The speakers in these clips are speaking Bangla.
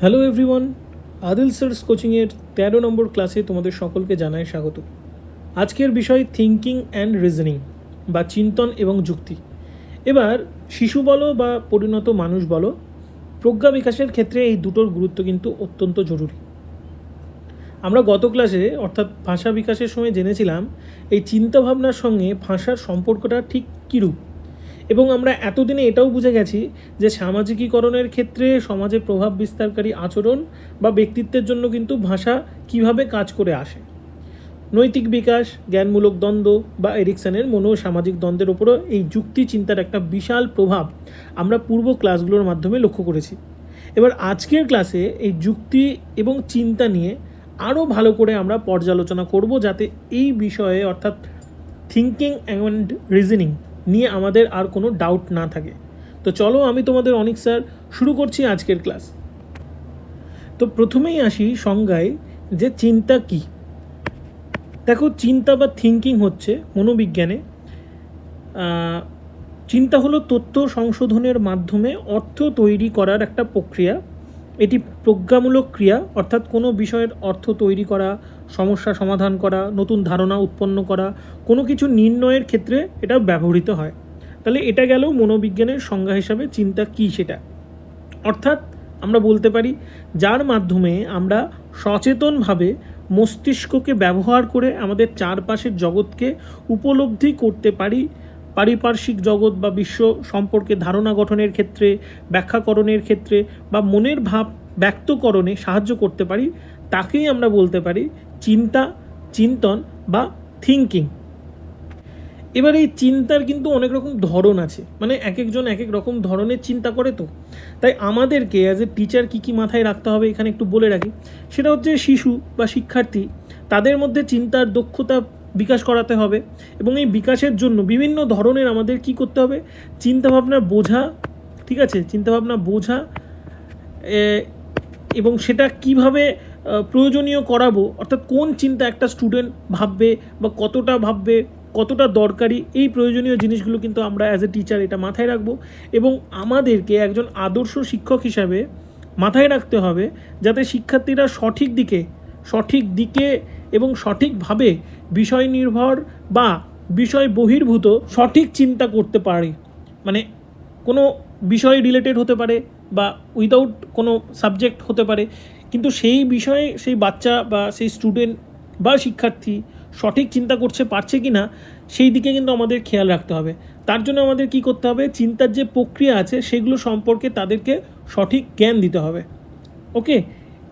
হ্যালো এভরিওয়ান, আদিল স্যারস কোচিংয়ের ১৩ নম্বর ক্লাসে তোমাদের সকলকে জানাই স্বাগত। আজকের বিষয় থিঙ্কিং অ্যান্ড রিজনিং বা চিন্তন এবং যুক্তি। এবার শিশু বলো বা পরিণত মানুষ বলো, প্রজ্ঞা বিকাশের ক্ষেত্রে এই দুটোর গুরুত্ব কিন্তু অত্যন্ত জরুরি। আমরা গত ক্লাসে অর্থাৎ ভাষা বিকাশের সময় জেনেছিলাম এই চিন্তাভাবনার সঙ্গে ভাষার সম্পর্কটা ঠিক কীরূপ, এবং আমরা এতদিনে এটাও বুঝে গেছি যে সামাজিকীকরণের ক্ষেত্রে সমাজে প্রভাব বিস্তারকারী আচরণ বা ব্যক্তিত্বের জন্য কিন্তু ভাষা কিভাবে কাজ করে আসে। নৈতিক বিকাশ, জ্ঞানমূলক দ্বন্দ্ব বা এরিকসনের মনোসামাজিক দ্বন্দ্বের ওপরও এই যুক্তি চিন্তার একটা বিশাল প্রভাব আমরা পূর্ব ক্লাসগুলোর মাধ্যমে লক্ষ্য করেছি। এবার আজকের ক্লাসে এই যুক্তি এবং চিন্তা নিয়ে আরও ভালো করে আমরা পর্যালোচনা করব, যাতে এই বিষয়ে অর্থাৎ থিঙ্কিং অ্যান্ড রিজনিং নিয়ে আমাদের আর কোনো ডাউট না থাকে। তো চলো, আমি তোমাদের অনিক স্যার শুরু করছি আজকের ক্লাস। তো প্রথমেই আসি সংজ্ঞায়, যে চিন্তা কি। দেখো, চিন্তা বা থিঙ্কিং হচ্ছে মনোবিজ্ঞানে চিন্তা হলো তথ্য সংশোধনের মাধ্যমে অর্থ তৈরি করার একটা প্রক্রিয়া। এটি প্রজ্ঞামূলক ক্রিয়া, অর্থাৎ কোনো বিষয়ের অর্থ তৈরি করা, সমস্যা সমাধান করা, নতুন ধারণা উৎপন্ন করা, কোনো কিছু নির্ণয়ের ক্ষেত্রে এটা ব্যবহৃত হয়। তাহলে এটা গেল মনোবিজ্ঞানের সংজ্ঞা হিসাবে চিন্তা কী সেটা। অর্থাৎ আমরা বলতে পারি যার মাধ্যমে আমরা সচেতনভাবে মস্তিষ্ককে ব্যবহার করে আমাদের চারপাশের জগৎকে উপলব্ধি করতে পারি, পারিপার্শ্বিক জগৎ বা বিশ্ব সম্পর্কে ধারণা গঠনের ক্ষেত্রে, ব্যাখ্যাকরণের ক্ষেত্রে বা মনের ভাব ব্যক্তকরণে সাহায্য করতে পারি, তাকেই আমরা বলতে পারি চিন্তা, চিন্তন বা থিঙ্কিং। এবার এই চিন্তার কিন্তু অনেক রকম ধরন আছে, মানে এক একজন এক এক রকম ধরনের চিন্তা করে। তো তাই আমাদেরকে অ্যাজ এ টিচার কী কী মাথায় রাখতে হবে এখানে একটু বলে রাখি। সেটা হচ্ছে শিশু বা শিক্ষার্থী, তাদের মধ্যে চিন্তার দক্ষতা বিকাশ করাতে হবে, এবং এই বিকাশের জন্য বিভিন্ন ধরনের আমাদের কি করতে হবে, চিন্তাভাবনা বোঝা, ঠিক আছে, চিন্তাভাবনা বোঝা এবং সেটা কিভাবে প্রয়োজনীয় করাবো, অর্থাৎ কোন চিন্তা একটা স্টুডেন্ট ভাববে বা কতটা ভাববে, কতটা দরকারি, এই প্রয়োজনীয় জিনিসগুলো কিন্তু আমরা অ্যাজ এ টিচার এটা মাথায় রাখবো। এবং আমাদেরকে একজন আদর্শ শিক্ষক হিসাবে মাথায় রাখতে হবে যাতে শিক্ষার্থীরা সঠিক দিকে এবং সঠিকভাবে বিষয় নির্ভর বা বিষয় বহির্ভূত সঠিক চিন্তা করতে পারে। মানে কোনো বিষয় রিলেটেড হতে পারে বা উইদাউট কোনো সাবজেক্ট হতে পারে, কিন্তু সেই বিষয়ে সেই বাচ্চা বা সেই স্টুডেন্ট বা শিক্ষার্থী সঠিক চিন্তা করছে পারছে কি না, সেই দিকে কিন্তু আমাদের খেয়াল রাখতে হবে। তার জন্য আমাদের কি করতে হবে, চিন্তার যে প্রক্রিয়া আছে সেগুলো সম্পর্কে তাদেরকে সঠিক জ্ঞান দিতে হবে। ওকে,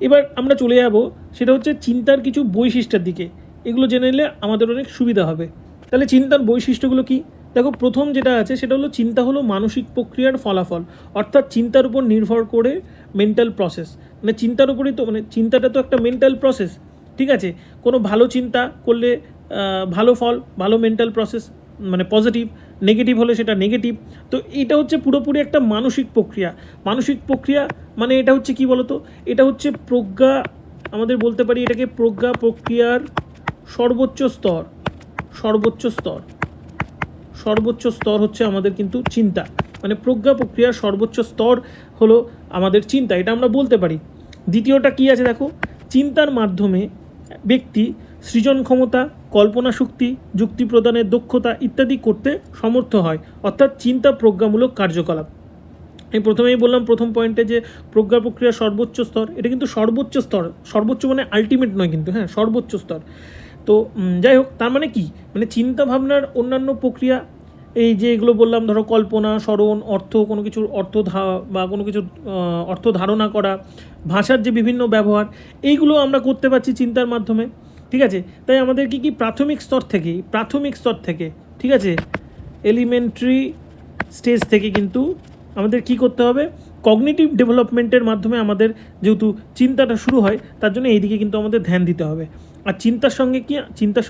এবার আমরা চলে যাব সেটা হচ্ছে চিন্তার কিছু বৈশিষ্ট্যের দিকে। এগুলো জেনে নিলে আমাদের অনেক সুবিধা হবে। তাহলে চিন্তার বৈশিষ্ট্যগুলো কি? দেখো, প্রথম যেটা আছে সেটা হলো চিন্তা হলো মানসিক প্রক্রিয়ার ফলাফল, অর্থাৎ চিন্তার উপর নির্ভর করে মেন্টাল প্রসেস। মানে চিন্তার উপরই তো, মানে চিন্তাটা তো একটা মেন্টাল প্রসেস, ঠিক আছে। কোনো ভালো চিন্তা করলে ভালো ফল, ভালো মেন্টাল প্রসেস, মানে পজিটিভ। নেগেটিভ হলে সেটা নেগেটিভ। তো এটা হচ্ছে পুরোপুরি একটা মানসিক প্রক্রিয়া। মানসিক প্রক্রিয়া মানে এটা হচ্ছে কি বলতো, এটা হচ্ছে প্রজ্ঞা, আমাদের বলতে পারি এটাকে প্রজ্ঞা প্রক্রিয়ার সর্বোচ্চ স্তর। সর্বোচ্চ স্তর হচ্ছে আমাদের কিন্তু চিন্তা, মানে প্রজ্ঞা প্রক্রিয়ার সর্বোচ্চ স্তর হলো আমাদের চিন্তা, এটা আমরা বলতে পারি। দ্বিতীয়টা কি আছে দেখো, চিন্তার মাধ্যমে ব্যক্তি সৃজন ক্ষমতা, কল্পনা শক্তি, যুক্তি প্রদানের দক্ষতা ইত্যাদি করতে সমর্থ হয়, অর্থাৎ চিন্তা প্রজ্ঞামূলক কার্যকলাপ। আমি প্রথমেই বললাম প্রথম পয়েন্টে যে প্রজ্ঞা প্রক্রিয়ার সর্বোচ্চ স্তর, এটা কিন্তু সর্বোচ্চ স্তর, সর্বোচ্চ মানে আলটিমেট নয় কিন্তু, হ্যাঁ, সর্বোচ্চ স্তর। তো যাই হোক, তার মানে কি, মানে চিন্তা ভাবনার অন্যান্য প্রক্রিয়া এই যে এগুলো বললাম, ধরো কল্পনা, স্মরণ, অর্থ, কোনো কিছুর বা কোনো কিছুর অর্থ ধারণা করা, ভাষার যে বিভিন্ন ব্যবহার, এইগুলো আমরা করতে পারছি চিন্তার মাধ্যমে, ঠিক আছে। তাই আমাদের কি প্রাথমিক স্তর থেকে, ঠিক আছে, এলিমেন্টারি স্টেজ থেকে কিন্তু আমাদের কি করতে হবে, কগনিটিভ ডেভেলপমেন্টের মাধ্যমে আমাদের যেহেতু চিন্তাটা শুরু হয়, তার জন্য এই দিকে কিন্তু আমাদের ধ্যান দিতে হবে। আর চিন্তার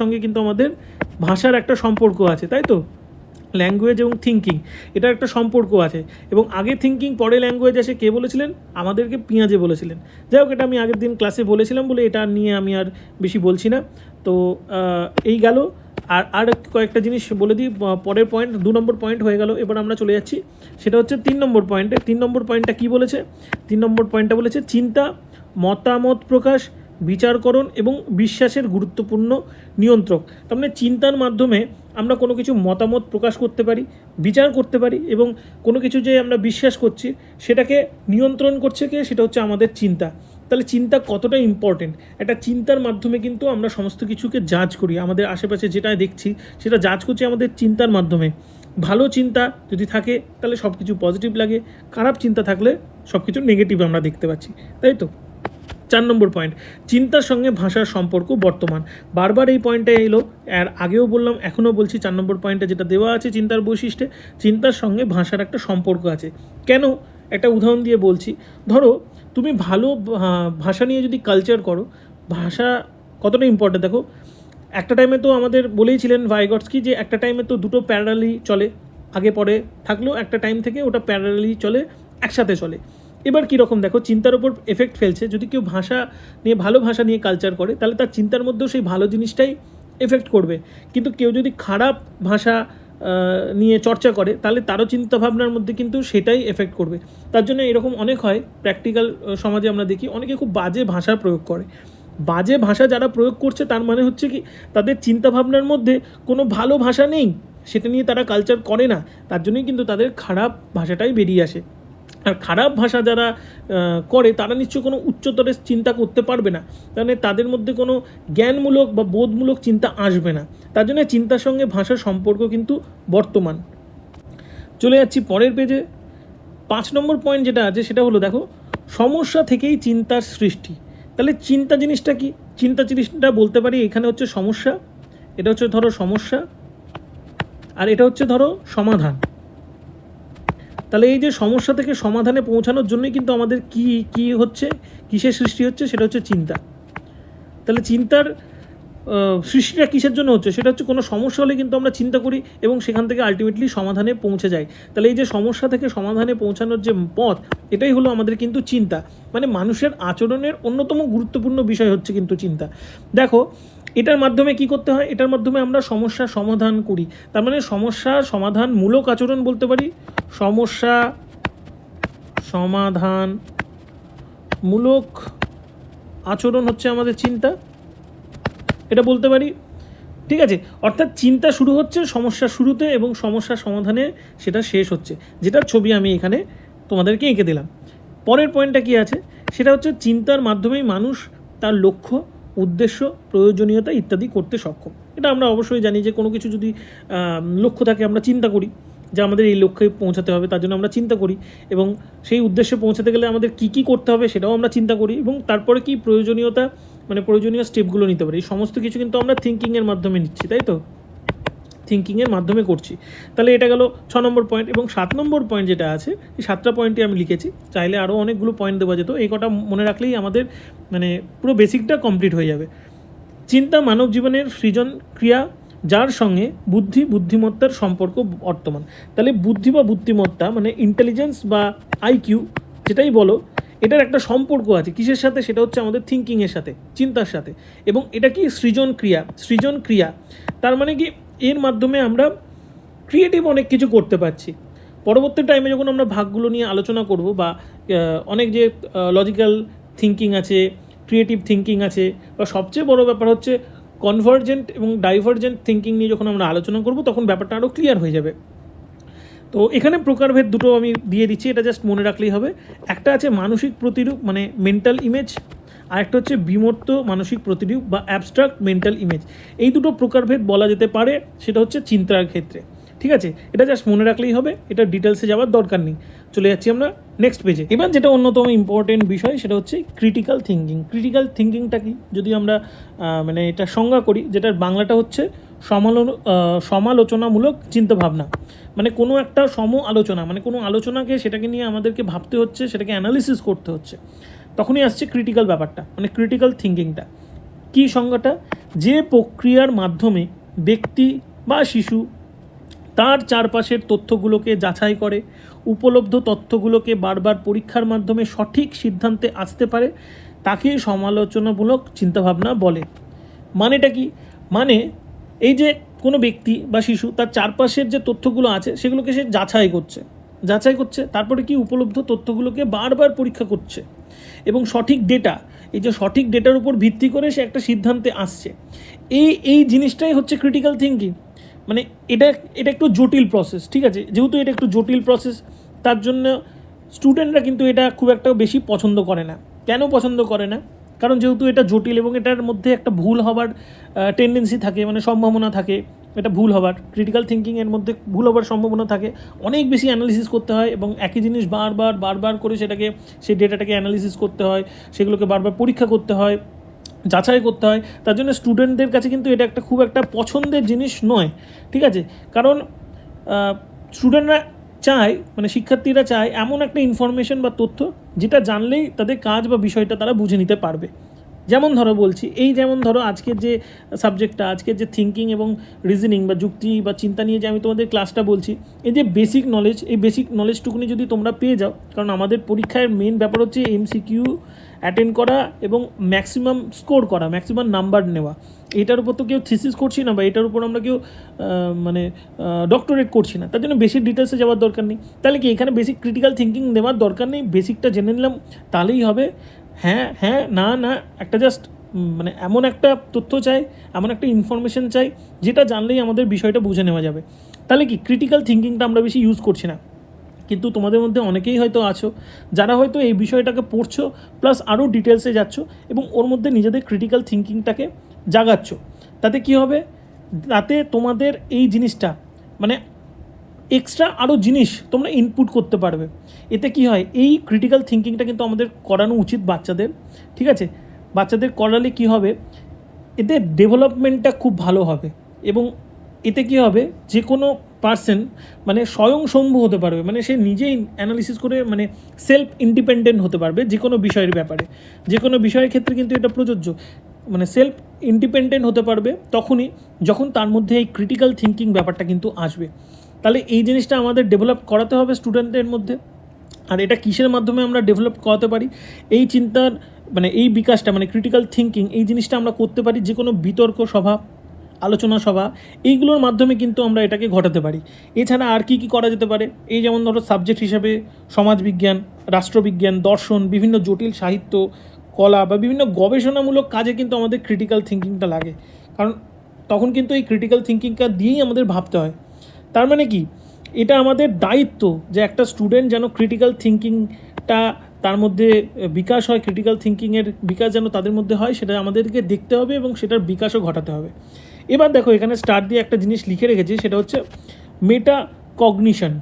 সঙ্গে কিন্তু আমাদের ভাষার একটা সম্পর্ক আছে, তাই তো। ল্যাঙ্গুয়েজ এবং থিঙ্কিং, এটার একটা সম্পর্ক আছে, এবং আগে থিঙ্কিং পরে ল্যাঙ্গুয়েজ আসে, কে বলেছিলেন, আমাদেরকে পিঁয়াজে বলেছিলেন। যাই হোক, এটা আমি আগের দিন ক্লাসে বলেছিলাম বলে এটা নিয়ে আমি আর বেশি বলছি না। তো এই গেল। আর কয়েকটা জিনিস বলে দিই, পরের পয়েন্ট 2 নম্বর পয়েন্ট হয়ে গেল। এবার আমরা চলে যাচ্ছি, সেটা হচ্ছে 3 নম্বর পয়েন্টে। 3 নম্বর পয়েন্টটা কী বলেছে? 3 নম্বর পয়েন্টটা বলেছে চিন্তা, মতামত প্রকাশ, বিচারকরণ এবং বিশ্বাসের গুরুত্বপূর্ণ নিয়ন্ত্রক। তার মানে চিন্তার মাধ্যমে আমরা কোনো কিছু মতামত প্রকাশ করতে পারি, বিচার করতে পারি, এবং কোনো কিছু যে আমরা বিশ্বাস করছি সেটাকে নিয়ন্ত্রণ করছে কে? সেটা হচ্ছে আমাদের চিন্তা। তাহলে চিন্তা কতটা ইম্পর্টেন্ট। একটা চিন্তার মাধ্যমে কিন্তু আমরা সমস্ত কিছুকে জাজ করি, আমাদের আশেপাশে যেটা দেখছি সেটা জাজ করছি আমাদের চিন্তার মাধ্যমে। ভালো চিন্তা যদি থাকে তাহলে সব কিছু পজিটিভ লাগে, খারাপ চিন্তা থাকলে সব কিছু নেগেটিভ আমরা দেখতে পাচ্ছি, তাই তো? 4 নম্বর পয়েন্ট, চিন্তার সঙ্গে ভাষার সম্পর্ক বর্তমান। বারবার এই পয়েন্টে এলো, আর আগেও বললাম, এখনও বলছি। 4 নম্বর পয়েন্টে যেটা দেওয়া আছে চিন্তার বৈশিষ্ট্যে, চিন্তার সঙ্গে ভাষার একটা সম্পর্ক আছে। কেন? একটা উদাহরণ দিয়ে বলছি। ধরো তুমি ভালো ভাষা নিয়ে যদি কালচার করো, ভাষা কতটা ইম্পর্টেন্ট দেখো। একটা টাইমে তো আমাদের বলেইছিলেন ভাইগটস্কি যে একটা টাইমে তো দুটো প্যারালালি চলে, আগে পরে থাকলেও একটা টাইম থেকে ওটা প্যারালালি চলে, একসাথে চলে। এবার কীরকম দেখো, চিন্তার ওপর এফেক্ট ফেলছে। যদি কেউ ভাষা নিয়ে, ভালো ভাষা নিয়ে কালচার করে, তাহলে তার চিন্তার মধ্যেও সেই ভালো জিনিসটাই এফেক্ট করবে। কিন্তু কেউ যদি খারাপ ভাষা নিয়ে চর্চা করে, তাহলে তারও চিন্তাভাবনার মধ্যে কিন্তু সেটাই এফেক্ট করবে। তার জন্য এরকম অনেক হয়, প্র্যাকটিক্যাল সমাজে আমরা দেখি অনেকে খুব বাজে ভাষা প্রয়োগ করে। বাজে ভাষা যারা প্রয়োগ করছে তার মানে হচ্ছে কি, তাদের চিন্তাভাবনার মধ্যে কোনো ভালো ভাষা নেই, সেটা নিয়ে তারা কালচার করে না, তার জন্যই কিন্তু তাদের খারাপ ভাষাটাই বেরিয়ে আসে। আর খারাপ ভাষা যারা করে তারা নিশ্চয়ই কোনো উচ্চতরের চিন্তা করতে পারবে না, তাহলে তাদের মধ্যে কোনো জ্ঞানমূলক বা বোধমূলক চিন্তা আসবে না। তার জন্য চিন্তার সঙ্গে ভাষার সম্পর্ক কিন্তু বর্তমান। চলে যাচ্ছি পরের পেজে। 5 নম্বর পয়েন্ট যেটা আছে সেটা হলো, দেখো, সমস্যা থেকেই চিন্তার সৃষ্টি। তাহলে চিন্তা জিনিসটা কি? চিন্তা জিনিসটা বলতে পারি এখানে হচ্ছে সমস্যা, এটা হচ্ছে ধরো সমস্যা, আর এটা হচ্ছে ধরো সমাধান। তাহলে এই যে সমস্যা থেকে সমাধানে পৌঁছানোর জন্যই কিন্তু আমাদের কি হচ্ছে, কিসের সৃষ্টি হচ্ছে, সেটা হচ্ছে চিন্তা। তাহলে চিন্তার সৃষ্টিটা কিসের জন্য হচ্ছে? সেটা হচ্ছে কোনো সমস্যা হলে কিন্তু আমরা চিন্তা করি এবং সেখান থেকে আলটিমেটলি সমাধানে পৌঁছে যাই। তাহলে এই যে সমস্যা থেকে সমাধানে পৌঁছানোর যে পথ, এটাই হলো আমাদের কিন্তু চিন্তা। মানে মানুষের আচরণের অন্যতম গুরুত্বপূর্ণ বিষয় হচ্ছে কিন্তু চিন্তা। দেখো, এটার মাধ্যমে কি করতে হয়? এটার মাধ্যমে আমরা সমস্যা সমাধান করি। তার মানে সমস্যা সমাধানমূলক আচরণ বলতে পারি। সমস্যা সমাধানমূলক আচরণ হচ্ছে আমাদের চিন্তা, এটা বলতে পারি। ঠিক আছে, অর্থাৎ চিন্তা শুরু হচ্ছে সমস্যার শুরুতে এবং সমস্যা সমাধানে সেটা শেষ হচ্ছে, যেটার ছবি আমি এখানে তোমাদেরকে এঁকে দিলাম। পরের পয়েন্টটা কি আছে? সেটা হচ্ছে চিন্তার মাধ্যমেই মানুষ তার লক্ষ্য, উদ্দেশ্য, প্রয়োজনীয়তা ইত্যাদি করতে সক্ষম। এটা আমরা অবশ্যই জানি যে কোনো কিছু যদি লক্ষ্য থাকে, আমরা চিন্তা করি যে আমাদের এই লক্ষ্যে পৌঁছাতে হবে, তার জন্য আমরা চিন্তা করি, এবং সেই উদ্দেশ্যে পৌঁছাতে গেলে আমাদের কী করতে হবে সেটাও আমরা চিন্তা করি, এবং তারপরে কি প্রয়োজনীয়তা, মানে প্রয়োজনীয় স্টেপগুলো নিতে পারি। এই সমস্ত কিছু কিন্তু আমরা থিঙ্কিংয়ের মাধ্যমে নিচ্ছি, তাই তো? থিঙ্কিংয়ের মাধ্যমে করছি। তাহলে এটা গেল 6 নম্বর পয়েন্ট। এবং 7 নম্বর পয়েন্ট যেটা আছে, এই 7টা পয়েন্টই আমি লিখেছি, চাইলে আরও অনেকগুলো পয়েন্ট দেওয়া যেত, এই কটা মনে রাখলেই আমাদের মানে পুরো বেসিকটা কমপ্লিট হয়ে যাবে। চিন্তা মানব জীবনের সৃজন ক্রিয়া, যার সঙ্গে বুদ্ধিমত্তার সম্পর্ক বর্তমান। তাহলে বুদ্ধি বা বুদ্ধিমত্তা মানে ইন্টেলিজেন্স বা আইকিউ যেটাই বলো, এটার একটা সম্পর্ক আছে কিসের সাথে? সেটা হচ্ছে আমাদের থিঙ্কিংয়ের সাথে, চিন্তার সাথে। এবং এটা কি সৃজন ক্রিয়া, তার মানে কি এর মাধ্যমে আমরা ক্রিয়েটিভ অনেক কিছু করতে পারছি। পরবর্তী টাইমে যখন আমরা ভাগগুলো নিয়ে আলোচনা করব, বা অনেক যে লজিক্যাল থিঙ্কিং আছে, ক্রিয়েটিভ থিঙ্কিং আছে, বা সবচেয়ে বড় ব্যাপার হচ্ছে কনভার্জেন্ট এবং ডাইভার্জেন্ট থিঙ্কিং নিয়ে যখন আমরা আলোচনা করব, তখন ব্যাপারটা আরও ক্লিয়ার হয়ে যাবে। তো এখানে প্রকারভেদ দুটো আমি দিয়ে দিচ্ছি, এটা জাস্ট মনে রাখলেই হবে। একটা আছে মানসিক প্রতিরূপ মানে মেন্টাল ইমেজ, আর একটা হচ্ছে বিমূর্ত মানসিক প্রতিরূপ বা অ্যাবস্ট্রাক্ট মেন্টাল ইমেজ। এই দুটো প্রকারভেদ বলা যেতে পারে, সেটা হচ্ছে চিন্তার ক্ষেত্রে। ঠিক আছে, এটা জাস্ট মনে রাখলেই হবে, এটা ডিটেলসে যাওয়ার দরকার নেই। চলে যাচ্ছি আমরা নেক্সট পেজে। এবার যেটা অন্যতম ইম্পর্টেন্ট বিষয়, সেটা হচ্ছে ক্রিটিক্যাল থিঙ্কিং। ক্রিটিক্যাল থিঙ্কিংটা কি, যদি আমরা মানে এটা সংজ্ঞা করি, যেটার বাংলাটা হচ্ছে সমালোচনামূলক চিন্তাভাবনা। মানে কোনো একটা আলোচনা, মানে কোনো আলোচনাকে, সেটাকে নিয়ে আমাদেরকে ভাবতে হচ্ছে, সেটাকে অ্যানালিসিস করতে হচ্ছে, তখনই আসছে ক্রিটিক্যাল ব্যাপারটা, মানে ক্রিটিক্যাল থিঙ্কিংটা। কী সংজ্ঞাটা? যে প্রক্রিয়ার মাধ্যমে ব্যক্তি বা শিশু তার চারপাশের তথ্যগুলোকে যাচাই করে, উপলব্ধ তথ্যগুলোকে বারবার পরীক্ষার মাধ্যমে সঠিক সিদ্ধান্তে আসতে পারে, তাকে সমালোচনামূলক চিন্তাভাবনা বলে। মানেটা কি? মানে এই যে কোনো ব্যক্তি বা শিশু তার চারপাশের যে তথ্যগুলো আছে সেগুলোকে সে যাচাই করছে, তারপরে কি উপলব্ধ তথ্যগুলোকে বারবার পরীক্ষা করছে এবং সঠিক ডেটা, এই যে সঠিক ডেটার উপর ভিত্তি করে সে একটা সিদ্ধান্তে আসছে। এই জিনিসটাই হচ্ছে ক্রিটিক্যাল থিঙ্কিং। মানে এটা একটু জটিল প্রসেস, ঠিক আছে? যেহেতু এটা একটু জটিল প্রসেস, তার জন্য স্টুডেন্টরা কিন্তু এটা খুব একটা বেশি পছন্দ করে না। কেন পছন্দ করে না? কারণ যেহেতু এটা জটিল এবং এটার মধ্যে একটা ভুল হবার টেন্ডেন্সি থাকে, মানে সম্ভাবনা থাকে এটা ভুল হবার। ক্রিটিক্যাল থিঙ্কিংয়ের মধ্যে ভুল হবার সম্ভাবনা থাকে, অনেক বেশি অ্যানালিসিস করতে হয় এবং একই জিনিস বারবার করে সেই ডেটাটাকে অ্যানালিসিস করতে হয়, সেগুলোকে বারবার পরীক্ষা করতে হয়, যাচাই করতে হয়। তার জন্য স্টুডেন্টদের কাছে কিন্তু এটা একটা খুব একটা পছন্দের জিনিস নয়, ঠিক আছে? কারণ স্টুডেন্টরা চায়, মানে শিক্ষার্থীরা চায় এমন একটা ইনফরমেশন বা তথ্য যেটা জানলেই তাদের কাজ বা বিষয়টা তারা বুঝে নিতে পারবে। যেমন ধরো আজকের যে সাবজেক্টটা, আজকের যে থিঙ্কিং এবং রিজনিং বা যুক্তি বা চিন্তা নিয়ে যে আমি তোমাদের ক্লাসটা বলছি, এই যে বেসিক নলেজটুকুনি যদি তোমরা পেয়ে যাও, কারণ আমাদের পরীক্ষার মেন ব্যাপার হচ্ছে এমসিকিউ অ্যাটেন্ড করা এবং ম্যাক্সিমাম স্কোর করা, ম্যাক্সিমাম নাম্বার নেওয়া। এটার উপর তো কেউ থিসিস করছি না বা এটার উপর আমরা কেউ ডক্টরেট করছি না, তার জন্য বেশি ডিটেলসে যাওয়ার দরকার নেই। তাহলে কি এখানে বেসিক ক্রিটিক্যাল থিঙ্কিং নেওয়ার দরকার নেই? বেসিকটা জেনে নিলাম তাহলেই হবে? হ্যাঁ না, একটা জাস্ট মানে এমন একটা তথ্য চাই, এমন একটা ইনফরমেশন চাই যেটা জানলেই আমাদের বিষয়টা বুঝে নেওয়া যাবে। তাহলে কি ক্রিটিক্যাল থিঙ্কিংটা আমরা বেশি ইউজ করছি না। কিন্তু তোমাদের মধ্যে অনেকেই হয়তো আছো যারা হয়তো এই বিষয়টাকে পড়ছো, প্লাস আরও ডিটেলসে যাচ্ছ এবং ওর মধ্যে নিজেদের ক্রিটিক্যাল থিঙ্কিংটাকে জাগাচ্ছ। তাতে কি হবে? তাতে তোমাদের এই জিনিসটা মানে এক্সট্রা আরও জিনিস তোমরা ইনপুট করতে পারবে। এতে কি হয়, এই ক্রিটিক্যাল থিঙ্কিংটা কিন্তু আমাদের করানো উচিত বাচ্চাদের, ঠিক আছে? বাচ্চাদের করালে কি হবে, এদের ডেভেলপমেন্টটা খুব ভালো হবে এবং এতে কি হবে, যে কোনো পার্সন মানে স্বয়ংসম্ভূ হতে পারবে, মানে সে নিজেই অ্যানালিসিস করে মানে সেলফ ইন্ডিপেন্ডেন্ট হতে পারবে যে কোনো বিষয়ের ব্যাপারে। যে কোনো বিষয়ের ক্ষেত্রে কিন্তু এটা প্রযোজ্য, মানে সেলফ ইন্ডিপেন্ডেন্ট হতে পারবে তখনই যখন তার মধ্যে এই ক্রিটিক্যাল থিঙ্কিং ব্যাপারটা কিন্তু আসবে। তাহলে এই জিনিসটা আমাদের ডেভেলপ করাতে হবে স্টুডেন্টদের মধ্যে। আর এটা কিসের মাধ্যমে আমরা ডেভেলপ করাতে পারি? এই চিন্তার মানে এই বিকাশটা, মানে ক্রিটিক্যাল থিঙ্কিং, এই জিনিসটা আমরা করতে পারি যে কোনো বিতর্ক সভা, আলোচনা সভা, এইগুলোর মাধ্যমে কিন্তু আমরা এটাকে ঘটাতে পারি। এছাড়া আর কি করা যেতে পারে? এই যেমন ধরো সাবজেক্ট হিসাবে সমাজবিজ্ঞান, রাষ্ট্রবিজ্ঞান, দর্শন, বিভিন্ন জটিল সাহিত্য, কলা বা বিভিন্ন গবেষণামূলক কাজে কিন্তু আমাদের ক্রিটিক্যাল থিঙ্কিংটা লাগে। কারণ তখন কিন্তু এই ক্রিটিক্যাল থিঙ্কিংটা দিয়েই আমাদের ভাবতে হয়। তার মানে কি, এটা আমাদের দায়িত্ব যে একটা স্টুডেন্ট যেন ক্রিটিক্যাল থিঙ্কিংটা তার মধ্যে বিকাশ হয়, ক্রিটিক্যাল থিঙ্কিংয়ের বিকাশ যেন তাদের মধ্যে হয়, সেটা আমাদেরকে দেখতে হবে এবং সেটার বিকাশও ঘটাতে হবে। এবার দেখো এখানে স্টার দিয়ে একটা জিনিস লিখে রেখেছি, সেটা হচ্ছে মেটা কগনিশন।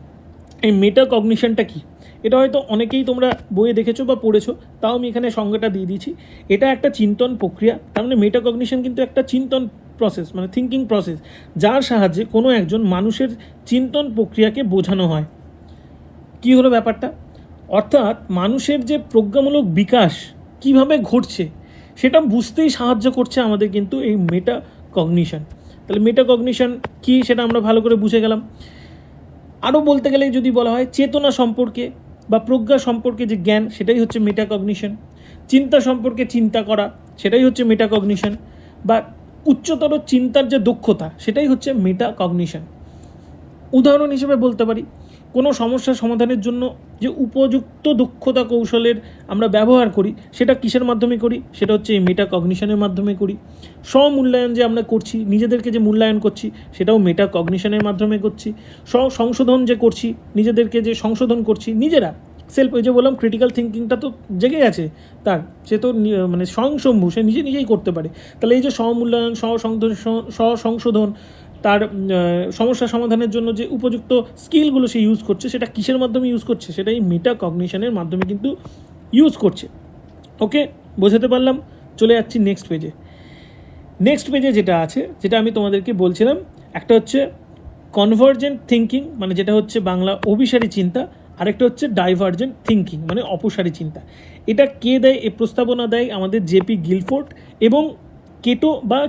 এই মেটা কগনিশনটা কী? এটা হয়তো অনেকেই তোমরা বইয়ে দেখেছো বা পড়েছো, তাও আমি এখানে সংজ্ঞাটা দিয়ে দিচ্ছি। এটা একটা চিন্তন প্রক্রিয়া। তার মানে মেটা কগনিশন কিন্তু একটা চিন্তন প্রসেস, মানে থিঙ্কিং প্রসেস, যার সাহায্যে কোনো একজন মানুষের চিন্তন প্রক্রিয়াকে বোঝানো হয়। কী হলো ব্যাপারটা? অর্থাৎ মানুষের যে প্রজ্ঞামূলক বিকাশ কিভাবে ঘটছে সেটা বুঝতেই সাহায্য করছে আমাদের কিন্তু এই মেটা কগনিশন। তাহলে মেটা কগনিশন কী সেটা আমরা ভালো করে বুঝে গেলাম। আরও বলতে গেলে যদি বলা হয় চেতনা সম্পর্কে বা প্রজ্ঞা সম্পর্কে যে জ্ঞান, সেটাই হচ্ছে মেটা কগনিশন। চিন্তা সম্পর্কে চিন্তা করা, সেটাই হচ্ছে মেটা কগনিশন। বা উচ্চতর চিন্তার যে দক্ষতা, সেটাই হচ্ছে মেটা কগনিশন। উদাহরণ হিসেবে বলতে পারি, কোনো সমস্যা সমাধানের জন্য যে উপযুক্ত দক্ষতা কৌশলের আমরা ব্যবহার করি, সেটা কিসের মাধ্যমে করি? সেটা হচ্ছে এই মেটা কগনিশনের মাধ্যমে করি। স্বমূল্যায়ন যে আমরা করছি, নিজেদেরকে যে মূল্যায়ন করছি, সেটাও মেটা কগনিশনের মাধ্যমে করছি। সংশোধন যে করছি, নিজেদেরকে যে সংশোধন করছি নিজেরা, সেলফ, ওই যে বললাম ক্রিটিক্যাল থিঙ্কিংটা তো জেগে গেছে তার, সে তো মানে স্বয়ংসম্ভূ, সে নিজেই করতে পারে। তাহলে এই যে স্বমূল্যায়ন, স্বসংশোধন, তার সমস্যা সমাধানের জন্য যে উপযুক্ত স্কিলগুলো সে ইউজ করছে, সেটা কিসের মাধ্যমে ইউজ করছে? সেটা এই মেটা কগনিশনের মাধ্যমে কিন্তু ইউজ করছে। ওকে, বোঝাতে পারলাম? চলে যাচ্ছি নেক্সট পেজে। যেটা আছে, যেটা আমি তোমাদেরকে বলছিলাম, একটা হচ্ছে কনভার্জেন্ট থিঙ্কিং, মানে যেটা হচ্ছে বাংলা অভিসারী চিন্তা, আরেকটা হচ্ছে ডাইভার্জেন্ট থিঙ্কিং, মানে অপসারী চিন্তা। এটা কে দেয়? এই প্রস্তাবনা দেয় আমাদের জেপি গিলফোর্ড এবং কেটো বা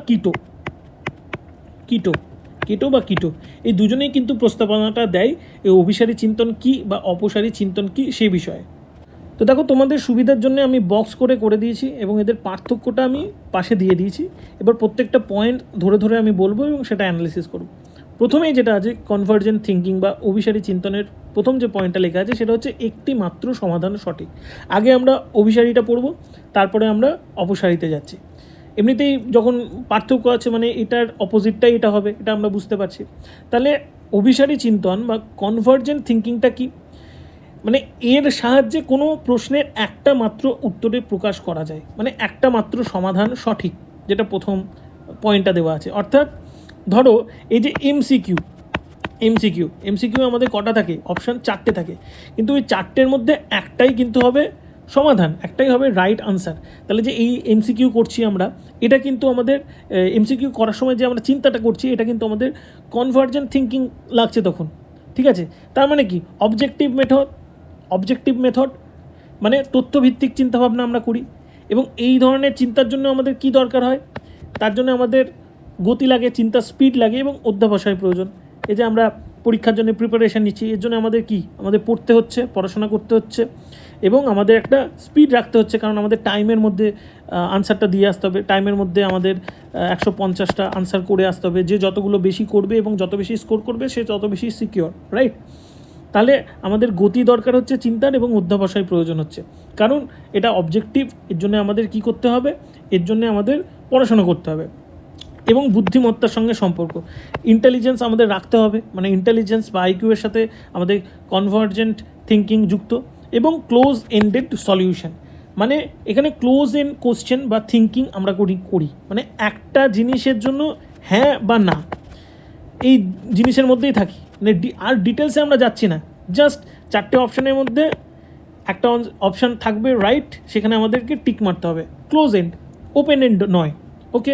কিটো, এই দুজনেই কিন্তু প্রস্তাবনাটা দেয় এই অভিসারী চিন্তন কী বা অপসারী চিন্তন কী সে বিষয়ে। তো দেখো তোমাদের সুবিধার জন্য আমি বক্স করে দিয়েছি এবং এদের পার্থক্যটা আমি পাশে দিয়ে দিয়েছি। এবার প্রত্যেকটা পয়েন্ট ধরে ধরে আমি বলবো এবং সেটা অ্যানালিসিস করব। প্রথমেই যেটা আছে কনভার্জেন্ট থিঙ্কিং বা অভিসারী চিন্তনের প্রথম যে পয়েন্টটা লেখা আছে সেটা হচ্ছে একটি মাত্র সমাধান সঠিক। আগে আমরা অভিসারীটা পড়ব, তারপরে আমরা অপসারীতে যাচ্ছি। এমনিতেই যখন পার্থক্য আছে মানে এটার অপোজিটটাই এটা হবে, এটা আমরা বুঝতে পারছি। তাহলে অভিসারী চিন্তন বা কনভার্জেন্ট থিঙ্কিংটা কি? মানে এর সাহায্যে কোনো প্রশ্নের একটা মাত্র উত্তরে প্রকাশ করা যায়, মানে একটা মাত্র সমাধান সঠিক, যেটা প্রথম পয়েন্টটা দেওয়া আছে। অর্থাৎ ধরো এই যে এমসিকিউ আমাদের কটা থাকে? অপশান 4টে থাকে, কিন্তু ওই 4টের মধ্যে একটাই কিন্তু হবে সমাধান, একটাই হবে রাইট আনসার। তাহলে যে এই এমসিকিউ করছি আমরা, এটা কিন্তু আমাদের এমসিকিউ করার সময় যে আমরা চিন্তাটা করছি এটা কিন্তু আমাদের কনভার্জেন্ট থিঙ্কিং লাগছে তখন। ঠিক আছে, তার মানে কি অবজেক্টিভ মেথড মানে তথ্যভিত্তিক চিন্তাভাবনা আমরা করি। এবং এই ধরনের চিন্তার জন্য আমাদের কি দরকার হয়? তার জন্য আমাদের গতি লাগে, চিন্তার স্পিড লাগে এবং অধ্যবসায় প্রয়োজন। এই যে আমরা পরীক্ষার জন্য প্রিপারেশান নিচ্ছি, এর জন্য আমাদের আমাদের পড়তে হচ্ছে, পড়াশোনা করতে হচ্ছে এবং আমাদের একটা স্পিড রাখতে হচ্ছে, কারণ আমাদের টাইমের মধ্যে আনসারটা দিয়ে আসতে হবে। টাইমের মধ্যে আমাদের 150টা আনসার করে আসতে হবে। যে যতগুলো বেশি করবে এবং যত বেশি স্কোর করবে সে তত বেশি সিকিওর, রাইট? তাহলে আমাদের গতি দরকার হচ্ছে চিন্তার এবং অধ্যবসায় প্রয়োজন হচ্ছে, কারণ এটা অবজেক্টিভ। এর জন্য আমাদের কি করতে হবে? এর জন্য আমাদের পড়াশোনা করতে হবে এবং বুদ্ধিমত্তার সঙ্গে সম্পর্ক, ইন্টেলিজেন্স আমাদের রাখতে হবে। মানে ইন্টেলিজেন্স বা আইকিউ এর সাথে আমাদের কনভার্জেন্ট থিঙ্কিং যুক্ত এবং ক্লোজ এন্ডেড সলিউশন। মানে এখানে ক্লোজ এন্ড কোশ্চেন বা থিঙ্কিং আমরা করি মানে একটা জিনিসের জন্য হ্যাঁ বা না, এই জিনিসের মধ্যেই থাকি। মানে আর ডিটেলসে আমরা যাচ্ছি না, জাস্ট 4টে অপশানের মধ্যে একটা অপশান থাকবে রাইট, সেখানে আমাদেরকে টিক মারতে হবে। ক্লোজ এন্ড, ওপেন এন্ড নয়। ওকে,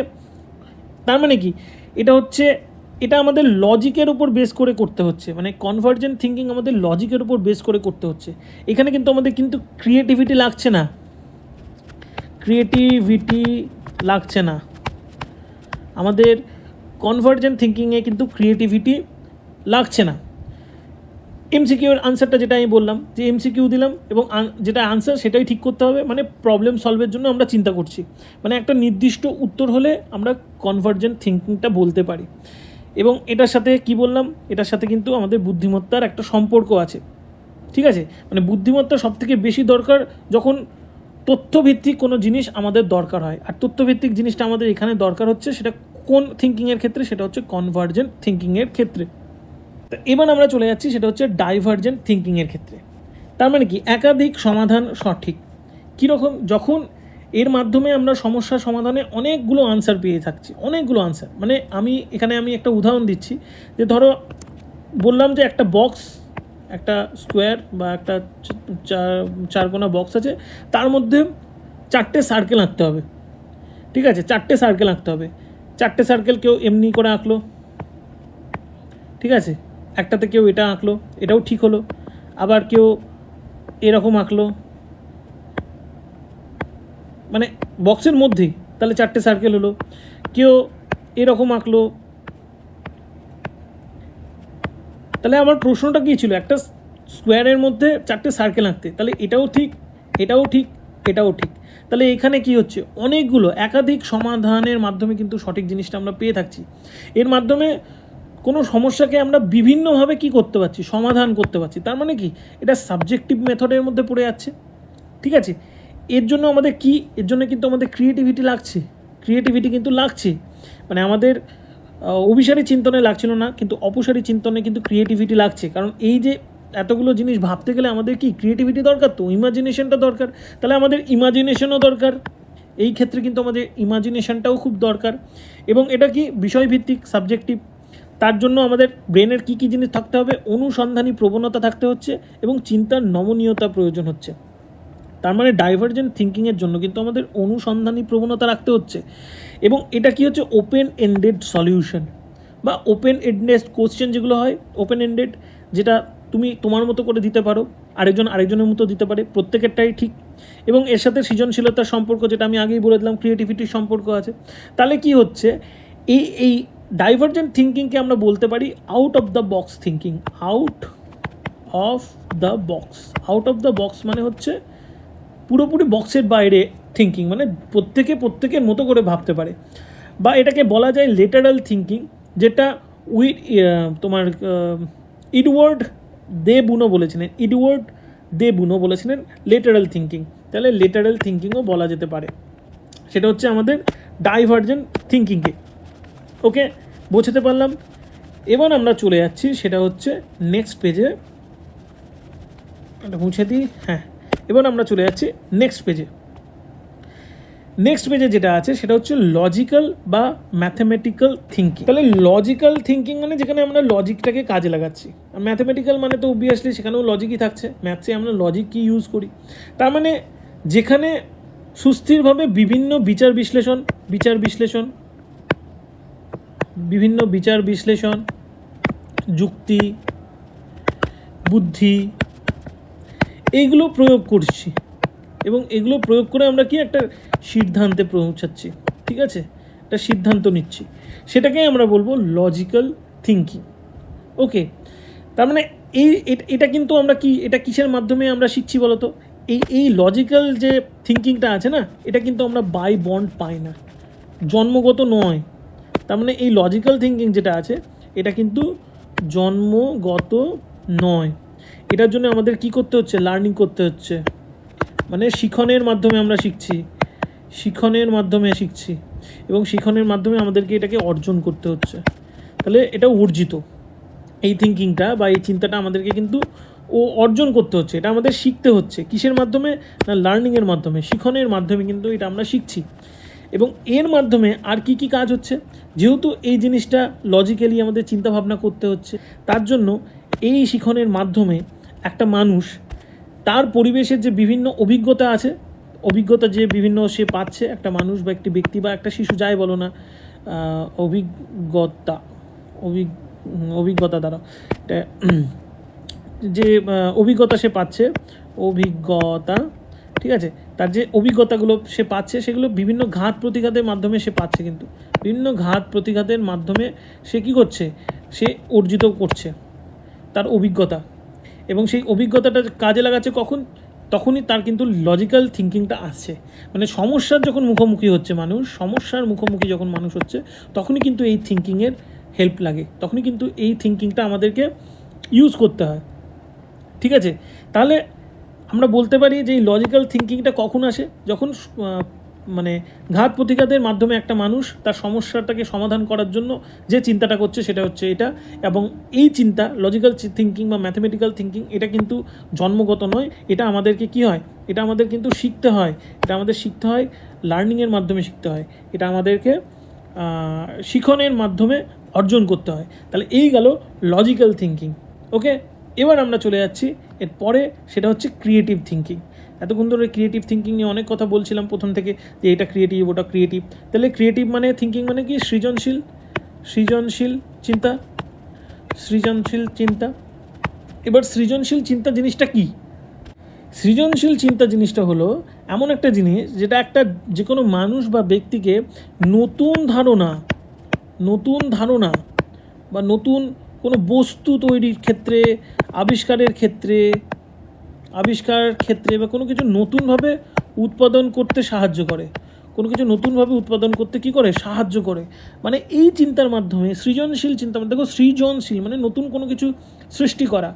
তার মানে কি? এটা আমাদের লজিকের উপর বেস করে করতে হচ্ছে। মানে কনভার্জেন্ট থিঙ্কিং আমাদের লজিকের উপর বেস করে করতে হচ্ছে। এখানে কিন্তু আমাদের ক্রিয়েটিভিটি লাগছে না। আমাদের কনভার্জেন্ট থিঙ্কিংয়ে কিন্তু ক্রিয়েটিভিটি লাগছে না। এমসিকিউর আনসারটা যেটা আমি বললাম, যে এমসিকিউ দিলাম এবং যেটা আনসার সেটাই ঠিক করতে হবে, মানে প্রবলেম সলভের জন্য আমরা চিন্তা করছি। মানে একটা নির্দিষ্ট উত্তর হলে আমরা কনভার্জেন্ট থিঙ্কিংটা বলতে পারি। এবং এটার সাথে কি বললাম, এটার সাথে কিন্তু আমাদের বুদ্ধিমত্তার একটা সম্পর্ক আছে। ঠিক আছে, মানে বুদ্ধিমত্তা সবথেকে বেশি দরকার যখন তথ্যভিত্তিক কোনো জিনিস আমাদের দরকার হয়। আর তথ্যভিত্তিক জিনিসটা আমাদের এখানে দরকার হচ্ছে, সেটা কোন থিঙ্কিংয়ের ক্ষেত্রে? সেটা হচ্ছে কনভার্জেন্ট থিঙ্কিংয়ের ক্ষেত্রে। এবার আমরা চলে যাচ্ছি, সেটা হচ্ছে ডাইভার্জেন্ট থিঙ্কিংয়ের ক্ষেত্রে। তার মানে কি? একাধিক সমাধান সঠিক। কীরকম? যখন এর মাধ্যমে আমরা সমস্যা সমাধানে অনেকগুলো আনসার পেয়ে থাকছি, অনেকগুলো আনসার। মানে আমি একটা উদাহরণ দিচ্ছি, যে ধরো বললাম যে একটা বক্স, একটা স্কোয়ার বা একটা চারকোনা বক্স আছে, তার মধ্যে 4টে সার্কেল আঁকতে হবে। ঠিক আছে, 4টে সার্কেল আঁকতে হবে। 4টে সার্কেল কেউ এমনি করে আঁকলো, ঠিক আছে, একটাতে কেউ এটা আঁকলো, এটাও ঠিক হলো। আবার কেউ এরকম আঁকলো, মানে বক্সের মধ্যেই, তাহলে 4টে সার্কেল হলো। কেউ এরকম আঁকলো। তাহলে আমার প্রশ্নটা কী ছিল? একটা স্কোয়ারের মধ্যে 4টে সার্কেল আঁকতে, তাহলে এটাও ঠিক, এটাও ঠিক, এটাও ঠিক। তাহলে এখানে কি হচ্ছে? অনেকগুলো একাধিক সমাধানের মাধ্যমে কিন্তু সঠিক জিনিসটা আমরা পেয়ে থাকছি। এর মাধ্যমে কোনো সমস্যাকে আমরা বিভিন্নভাবে কি করতে পারছি? সমাধান করতে পারছি। তার মানে কি? এটা সাবজেক্টিভ মেথডের মধ্যে পড়ে যাচ্ছে। ঠিক আছে, এর জন্য আমাদের এর জন্য কিন্তু আমাদের ক্রিয়েটিভিটি কিন্তু লাগছে। মানে আমাদের অভিসারী চিন্তনে লাগছিল না, কিন্তু অপসারী চিন্তনে কিন্তু ক্রিয়েটিভিটি লাগছে। কারণ এই যে এতগুলো জিনিস ভাবতে গেলে আমাদের ক্রিয়েটিভিটি দরকার, তো ইমাজিনেশনটা দরকার। তাহলে আমাদের ইমাজিনেশনও দরকার। এই ক্ষেত্রে কিন্তু আমাদের ইমাজিনেশনটাও খুব দরকার। এবং এটা বিষয়ভিত্তিক, সাবজেক্টিভ। তার জন্য আমাদের ব্রেনের কী জিনিস থাকতে হবে? অনুসন্ধানী প্রবণতা থাকতে হচ্ছে এবং চিন্তার নমনীয়তা প্রয়োজন হচ্ছে। তার মানে ডাইভার্জেন্ট থিঙ্কিংয়ের জন্য কিন্তু আমাদের অনুসন্ধানী প্রবণতা রাখতে হচ্ছে। এবং এটা হচ্ছে ওপেন এন্ডেড সলিউশন বা ওপেন এন্ডেড কোশ্চেন যেগুলো হয়, ওপেন এন্ডেড, যেটা তুমি তোমার মতো করে দিতে পারো, আরেকজনের মতো দিতে পারে, প্রত্যেকেরটাই ঠিক। এবং এর সাথে সৃজনশীলতার সম্পর্ক, যেটা আমি আগেই বলে দিলাম, ক্রিয়েটিভিটির সম্পর্ক আছে। তাহলে কি হচ্ছে? এই ডাইভার্জেন্ট থিঙ্কিংকে আমরা বলতে পারি out of the box thinking. Out of the box মানে হচ্ছে পুরোপুরি বক্সের বাইরে থিঙ্কিং, মানে প্রত্যেকের মতো করে ভাবতে পারে, বা এটাকে বলা যায় লেটারাল থিঙ্কিং, যেটা তোমার এডওয়ার্ড দে বুনো বলেছিলেন লেটারাল থিঙ্কিং। তাহলে লেটারাল থিঙ্কিংও বলা যেতে পারে, সেটা হচ্ছে আমাদের ডাইভার্জেন্ট থিঙ্কিংকে। ওকে, বোঝাতে পারলাম। এবার আমরা চলে যাচ্ছি, সেটা হচ্ছে নেক্সট পেজে, এটা মুছে দিই। হ্যাঁ, এবার আমরা চলে যাচ্ছি নেক্সট পেজে যেটা আছে সেটা হচ্ছে লজিক্যাল বা ম্যাথমেটিক্যাল থিঙ্কিং। তাহলে লজিক্যাল থিঙ্কিং মানে যেখানে আমরা লজিকটাকে কাজে লাগাচ্ছি, আর ম্যাথমেটিক্যাল মানে তো অবভিয়াসলি সেখানেও লজিকই থাকছে, ম্যাথসে আমরা লজিক কি ইউজ করি। তার মানে যেখানে সুস্থিরভাবে বিভিন্ন বিচার বিশ্লেষণ, যুক্তি, বুদ্ধি, এইগুলো প্রয়োগ করছি, এবং এগুলো প্রয়োগ করে আমরা কি একটা সিদ্ধান্তে পৌঁছাচ্ছি, ঠিক আছে, একটা সিদ্ধান্ত নিচ্ছি, সেটাকে আমরা বলবো লজিক্যাল থিঙ্কিং। ওকে, তার মানে এটা কিন্তু আমরা এটা কিসের মাধ্যমে আমরা শিখছি বলো তো? এই লজিক্যাল যে থিঙ্কিংটা আছে না, এটা কিন্তু আমরা বাই বন্ড পাই না, জন্মগত নয়। তার মানে এই লজিক্যাল থিঙ্কিং যেটা আছে এটা কিন্তু জন্মগত নয়, এটার জন্য আমাদের কি করতে হচ্ছে? লার্নিং করতে হচ্ছে, মানে শিখনের মাধ্যমে আমরা শিখছি, এবং শিখনের মাধ্যমে আমাদেরকে এটাকে অর্জন করতে হচ্ছে। তাহলে এটা অর্জিত, এই থিঙ্কিংটা বা এই চিন্তাটা আমাদেরকে কিন্তু অর্জন করতে হচ্ছে, এটা আমাদের শিখতে হচ্ছে। কিসের মাধ্যমে? না, লার্নিংয়ের মাধ্যমে, শিখনের মাধ্যমে কিন্তু এটা আমরা শিখছি। এবং এর মাধ্যমে আর কি কাজ হচ্ছে? যেহেতু এই জিনিসটা লজিক্যালি আমাদের চিন্তাভাবনা করতে হচ্ছে, তার জন্য এই শিখনের মাধ্যমে একটা মানুষ তার পরিবেশের যে বিভিন্ন অভিজ্ঞতা আছে, অভিজ্ঞতা যে বিভিন্ন সে পাচ্ছে, একটা মানুষ বা একটি ব্যক্তি বা একটা শিশু, যাই বলো না, অভিজ্ঞতা দ্বারা যে অভিজ্ঞতা সে পাচ্ছে, ঠিক আছে, তার যে অভিজ্ঞতাগুলো সে পাচ্ছে সেগুলো বিভিন্ন ঘাত প্রতিঘাতের মাধ্যমে সে পাচ্ছে, কিন্তু বিভিন্ন ঘাত প্রতিঘাতের মাধ্যমে সে কী করছে? সে অর্জিত করছে তার অভিজ্ঞতা, এবং সেই অভিজ্ঞতাটা কাজে লাগাচ্ছে কখন? তখনই তার কিন্তু লজিক্যাল থিঙ্কিংটা আসছে। মানে সমস্যার যখন মুখোমুখি হচ্ছে মানুষ, যখন মানুষ হচ্ছে, তখনই কিন্তু এই থিঙ্কিংয়ের হেল্প লাগে, তখনই কিন্তু এই থিঙ্কিংটা আমাদেরকে ইউজ করতে হয়, ঠিক আছে। তাহলে আমরা বলতে পারি যে এই লজিক্যাল থিঙ্কিংটা কখন আসে? যখন মানে ঘাত প্রতিঘাতের মাধ্যমে একটা মানুষ তার সমস্যাটাকে সমাধান করার জন্য যে চিন্তাটা করছে সেটা হচ্ছে এটা। এবং এই চিন্তা, লজিক্যাল থিঙ্কিং বা ম্যাথমেটিক্যাল থিঙ্কিং, এটা কিন্তু জন্মগত নয়, এটা আমাদেরকে কি হয়? এটা আমাদের কিন্তু শিখতে হয়, লার্নিংয়ের মাধ্যমে শিখতে হয়, এটা আমাদেরকে শিখনের মাধ্যমে অর্জন করতে হয়। তাহলে এই গেল লজিক্যাল থিঙ্কিং। ওকে, এবার আমরা চলে যাচ্ছি এরপরে, সেটা হচ্ছে ক্রিয়েটিভ থিঙ্কিং। এতক্ষণ ধরে ক্রিয়েটিভ থিঙ্কিং নিয়ে অনেক কথা বলছিলাম প্রথম থেকে, যে এটা ক্রিয়েটিভ, ওটা ক্রিয়েটিভ। তাহলে ক্রিয়েটিভ মানে থিঙ্কিং মানে কি? সৃজনশীল চিন্তা। এবার সৃজনশীল চিন্তা জিনিসটা কি? সৃজনশীল চিন্তা জিনিসটা হলো এমন একটা জিনিস যেটা একটা যে কোনো মানুষ বা ব্যক্তিকে নতুন ধারণা বা নতুন কোনো বস্তু তৈরির ক্ষেত্রে, আবিষ্কারের ক্ষেত্রে বা কোনো কিছু নতুনভাবে উৎপাদন করতে সাহায্য করে, সাহায্য করে। মানে এই চিন্তার মাধ্যমে, সৃজনশীল চিন্তা, দেখো সৃজনশীল মানে নতুন কোনো কিছু সৃষ্টি করা,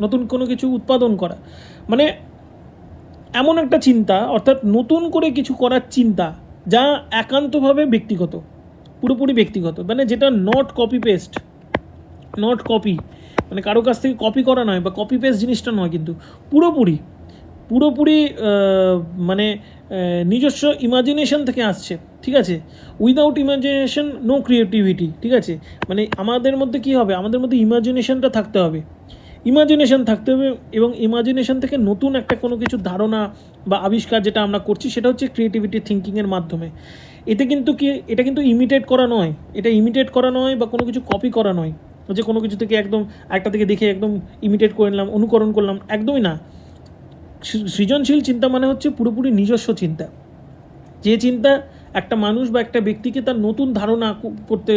নতুন কোনো কিছু উৎপাদন করা, মানে এমন একটা চিন্তা, অর্থাৎ নতুন করে কিছু করার চিন্তা যা একান্তভাবে ব্যক্তিগত, পুরোপুরি ব্যক্তিগত, মানে যেটা নট কপি, মানে কারো কাছ থেকে কপি করা নয় বা কপি পেস্ট জিনিসটা নয়, কিন্তু পুরোপুরি মানে নিজস্ব ইমাজিনেশন থেকে আসছে, ঠিক আছে। উইদাউট ইমাজিনেশন নো ক্রিয়েটিভিটি, ঠিক আছে। মানে আমাদের মধ্যে কী হবে? আমাদের মধ্যে ইমাজিনেশনটা থাকতে হবে, এবং ইমাজিনেশন থেকে নতুন একটা কোনো কিছু ধারণা বা আবিষ্কার যেটা আমরা করছি সেটা হচ্ছে ক্রিয়েটিভিটি থিঙ্কিংয়ের মাধ্যমে। এটা কিন্তু ইমিটেট করা নয় বা কোনো কিছু কপি করা নয়, যে কোনো কিছু থেকে একদম একটা থেকে দেখে একদম ইমিটেট করে নিলাম, অনুকরণ করলাম, একদমই না। সৃজনশীল চিন্তা মানে হচ্ছে পুরোপুরি নিজস্ব চিন্তা, যে চিন্তা একটা মানুষ বা একটা ব্যক্তিকে তার নতুন ধারণা করতে,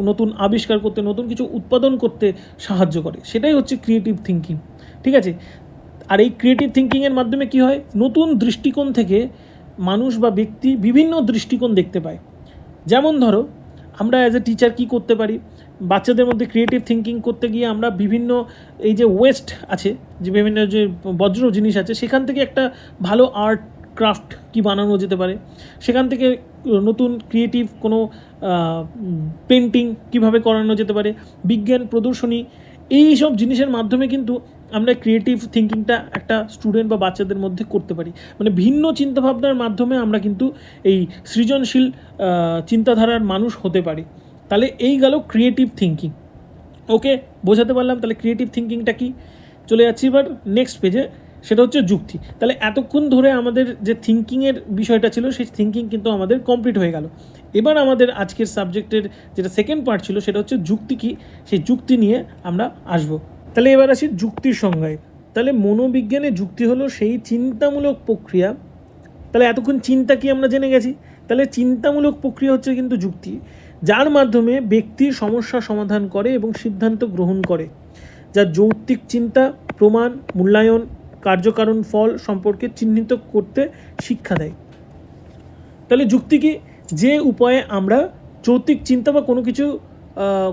নতুন আবিষ্কার করতে, নতুন কিছু উৎপাদন করতে সাহায্য করে, সেটাই হচ্ছে ক্রিয়েটিভ থিঙ্কিং, ঠিক আছে। আর এই ক্রিয়েটিভ থিঙ্কিংয়ের মাধ্যমে কি হয়, নতুন দৃষ্টিকোণ থেকে মানুষ বা ব্যক্তি বিভিন্ন দৃষ্টিকোণ দেখতে পায়। যেমন ধরো আমরা অ্যাজ এ টিচার কী করতে পারি, বাচ্চাদের মধ্যে ক্রিয়েটিভ থিঙ্কিং করতে গিয়ে আমরা বিভিন্ন এই যে ওয়েস্ট আছে, যে বিভিন্ন যে বজ্র জিনিস আছে, সেখান থেকে একটা ভালো আর্ট ক্রাফট কি বানানো যেতে পারে, সেখান থেকে নতুন ক্রিয়েটিভ কোনো পেন্টিং কিভাবে করানো যেতে পারে, বিজ্ঞান প্রদর্শনী, এই সব জিনিসের মাধ্যমে কিন্তু আমরা ক্রিয়েটিভ থিঙ্কিংটা একটা স্টুডেন্ট বা বাচ্চাদের মধ্যে করতে পারি। মানে ভিন্ন চিন্তাভাবনার মাধ্যমে আমরা কিন্তু এই সৃজনশীল চিন্তাধারার মানুষ হতে পারি। তাহলে এই গেল ক্রিয়েটিভ থিঙ্কিং। ওকে, বোঝাতে পারলাম তাহলে ক্রিয়েটিভ থিঙ্কিংটা কি। চলে যাচ্ছি এবার নেক্সট পেজে, সেটা হচ্ছে যুক্তি। তাহলে এতক্ষণ ধরে আমাদের যে থিঙ্কিংয়ের বিষয়টা ছিল, সেই থিঙ্কিং কিন্তু আমাদের কমপ্লিট হয়ে গেল। এবার আমাদের আজকের সাবজেক্টের যেটা সেকেন্ড পার্ট ছিল, সেটা হচ্ছে যুক্তি কী, সেই যুক্তি নিয়ে আমরা আসবো। তাহলে এবার আসি যুক্তির সংজ্ঞায়। তাহলে মনোবিজ্ঞানে যুক্তি হলো সেই চিন্তামূলক প্রক্রিয়া। তাহলে এতক্ষণ চিন্তা কি আমরা জেনে গেছি, তাহলে চিন্তামূলক প্রক্রিয়া হচ্ছে কিন্তু যুক্তি, যার মাধ্যমে ব্যক্তি সমস্যা সমাধান করে এবং সিদ্ধান্ত গ্রহণ করে, যা যৌক্তিক চিন্তা, প্রমাণ, মূল্যায়ন, কার্যকারণ ফল সম্পর্কে চিহ্নিত করতে শিক্ষা দেয়। তাহলে যুক্তি কি, যে উপায়ে আমরা যৌক্তিক চিন্তা বা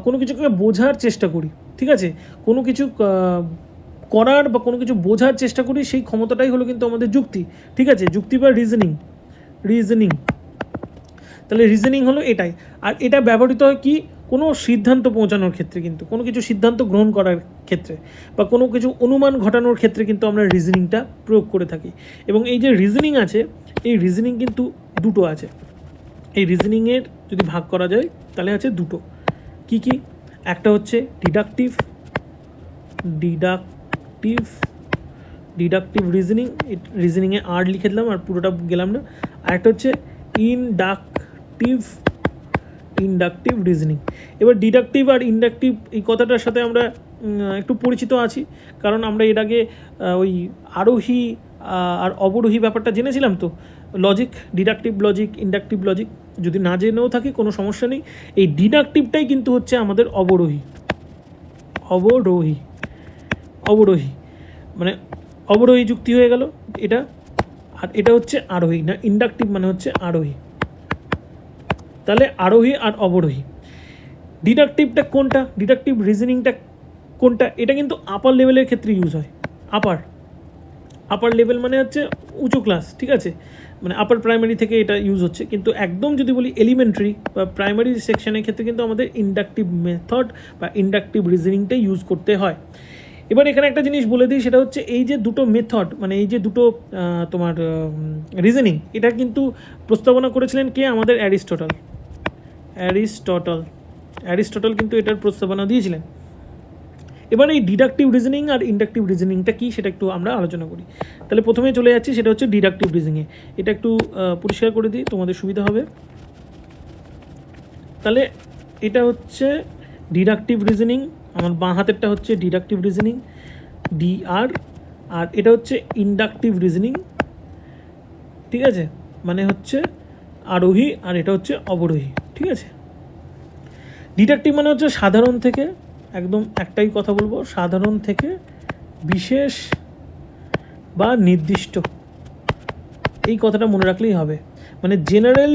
কোনো কিছুকে বোঝার চেষ্টা করি, ঠিক আছে, কোনো কিছু করার বা কোনো কিছু বোঝার চেষ্টা করি, সেই ক্ষমতাটাই হলো কিন্তু আমাদের যুক্তি, ঠিক আছে, যুক্তি বা রিজনিং। তাহলে রিজনিং হলো এটাই। আর এটা ব্যবহৃত হয় কি, কোনো সিদ্ধান্ত পৌঁছানোর ক্ষেত্রে, কিন্তু কোনো কিছু সিদ্ধান্ত গ্রহণ করার ক্ষেত্রে বা কোনো কিছু অনুমান ঘটানোর ক্ষেত্রে কিন্তু আমরা রিজনিংটা প্রয়োগ করে থাকি। এবং এই যে রিজনিং আছে, এই রিজনিং কিন্তু দুটো আছে। এই রিজনিংয়ের যদি ভাগ করা যায় তাহলে আছে দুটো। কি কি? একটা হচ্ছে ডিডাকটিভ রিজনিং, রিজনিংয়ে আর লিখে দিলাম আর পুরোটা গেলাম না। আর একটা হচ্ছে ইন্ডাকটিভ রিজনিং। এবার ডিডাকটিভ আর ইন্ডাকটিভ এই কথাটার সাথে আমরা একটু পরিচিত আছি, কারণ আমরা এর আগে ওই আরোহী আর অবরোহী ব্যাপারটা জেনেছিলাম। তো logic, deductive logic, inductive logic যদি না জেনেও থাকি কোনো সমস্যা নেই। এই ডিডাকটিভটাই কিন্তু হচ্ছে আমাদের অবরোহী, মানে অবরোহী যুক্তি হয়ে গেল এটা। আর এটা হচ্ছে আরোহী, না ইন্ডাকটিভ মানে হচ্ছে আরোহী। তাহলে আরোহী আর অবরোহী। ডিডাকটিভটা কোনটা, ডিডাকটিভ রিজনিংটা কোনটা, এটা কিন্তু আপার লেভেলের ক্ষেত্রে ইউজ হয়। আপার লেভেল মানে হচ্ছে উঁচু ক্লাস, ঠিক আছে, মানে আপার প্রাইমারি থেকে এটা ইউজ হচ্ছে। কিন্তু একদম যদি বলি এলিমেন্টারি বা প্রাইমারি সেকশনের ক্ষেত্রে কিন্তু আমাদের ইন্ডাকটিভ মেথড বা ইন্ডাকটিভ রিজনিংটা ইউজ করতে হয়। এবার এখানে একটা জিনিস বলে দিই, সেটা হচ্ছে এই যে দুটো মেথড, মানে এই যে দুটো তোমার রিজনিং, এটা কিন্তু প্রস্তাবনা করেছিলেন কে, আমাদের অ্যারিস্টটল কিন্তু এটার প্রস্তাবনা দিয়েছিলেন। এবার এই ডিডাকটিভ রিজনিং আর ইন্ডাকটিভ রিজনিংটা কি, সেটা একটু আমরা আলোচনা করি। তাহলে প্রথমে চলে যাচ্ছি, সেটা হচ্ছে ডিডাকটিভ রিজনিংয়ে। এটা একটু পরিষ্কার করে দিই, তোমাদের সুবিধা হবে। তাহলে এটা হচ্ছে ডিডাকটিভ রিজনিং, আমার বাঁ হাতেরটা হচ্ছে ডিডাকটিভ রিজনিং ডিআর, আর এটা হচ্ছে ইন্ডাকটিভ রিজনিং, ঠিক আছে, মানে হচ্ছে আরোহী আর এটা হচ্ছে অবরোহী, ঠিক আছে। ডিডাকটিভ মানে হচ্ছে সাধারণ থেকে, একদম একটাই কথা বলবো, সাধারণ থেকে বিশেষ বা নির্দিষ্ট, এই কথাটা মনে রাখলেই হবে। মানে জেনারেল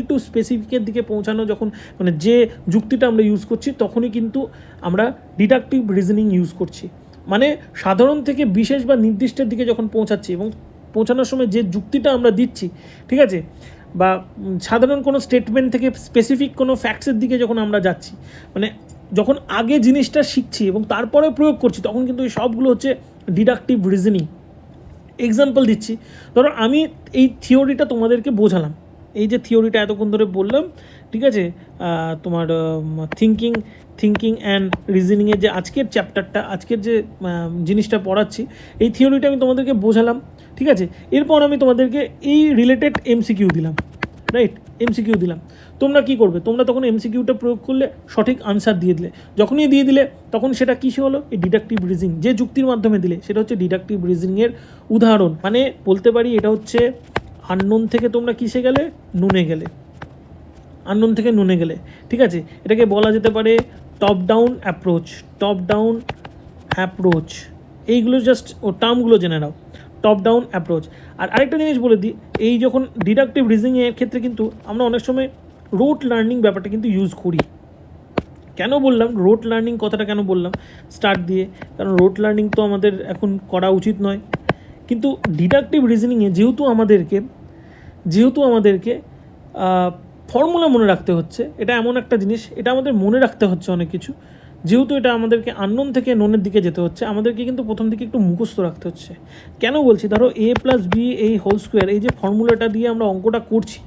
টু স্পেসিফিকের দিকে পৌঁছানো, যখন মানে যে যুক্তিটা আমরা ইউজ করছি তখনই কিন্তু আমরা ডিডাকটিভ রিজনিং ইউজ করছি। মানে সাধারণ থেকে বিশেষ বা নির্দিষ্টের দিকে যখন পৌঁছাচ্ছি এবং পৌঁছানোর সময় যে যুক্তিটা আমরা দিচ্ছি, ঠিক আছে, বা সাধারণ কোনো স্টেটমেন্ট থেকে স্পেসিফিক কোনো ফ্যাক্টসের দিকে যখন আমরা যাচ্ছি, মানে যখন আগে জিনিসটা শিখছি এবং তারপরে প্রয়োগ করছি, তখন কিন্তু এই সবগুলো হচ্ছে ডিডাকটিভ রিজনিং। এক্সাম্পল দিচ্ছি, ধরো আমি এই থিওরিটা তোমাদেরকে বোঝালাম, এই যে থিওরিটা এতক্ষণ ধরে বললাম, ঠিক আছে, তোমার থিঙ্কিং অ্যান্ড রিজনিংয়ের যে আজকের চ্যাপ্টারটা, আজকের যে জিনিসটা পড়াচ্ছি, এই থিওরিটা আমি তোমাদেরকে বোঝালাম, ঠিক আছে। এরপর আমি তোমাদেরকে এই রিলেটেড এমসিকিউ দিলাম, রাইট, এমসিকিউ দিলাম। তোমরা কি করবে, তোমরা তখন এমসিকিউটা প্রয়োগ করলে সঠিক আনসার দিয়ে দিলে, যখনই দিয়ে দিলে তখন সেটা কী হলো, এই ডিডাকটিভ রিজনিং, যে যুক্তির মাধ্যমে দিলে সেটা হচ্ছে ডিডাকটিভ রিজনিংয়ের উদাহরণ। মানে বলতে পারি এটা হচ্ছে আননোন থেকে তোমরা কিসে গেলে, নুনে গেলে, ঠিক আছে। এটাকে বলা যেতে পারে টপ ডাউন অ্যাপ্রোচ, এইগুলো জাস্ট ও টার্মগুলো জেনে নাও, টপ ডাউন অ্যাপ্রোচ। আর আরেকটা জিনিস বলে দিই, এই যখন ডিডাকটিভ রিজনিংয়ের ক্ষেত্রে কিন্তু আমরা অনেক সময় রোট লার্নিং ব্যাপারটা কিন্তু ইউজ করি। কেন বললাম রোট লার্নিং কথাটা, কেন বললাম স্টার্ট দিয়ে, কারণ রোট লার্নিং তো আমাদের এখন করা উচিত নয়, কিন্তু ডিডাকটিভ রিজনিংয়ে যেহেতু আমাদেরকে ফর্মুলা মনে রাখতে হচ্ছে, এটা এমন একটা জিনিস, এটা আমাদের মনে রাখতে হচ্ছে অনেক কিছু, যেহেতু এটা আমাদেরকে আননোন থেকে নোনের দিকে যেতে হচ্ছে, আমাদেরকে কিন্তু প্রথম দিকে একটু মুখস্থ রাখতে হচ্ছে। কেন বলছি, ধরো a+b এই হোল স্কোয়ার, এই যে ফর্মুলাটা দিয়ে আমরা অঙ্কটা করছি,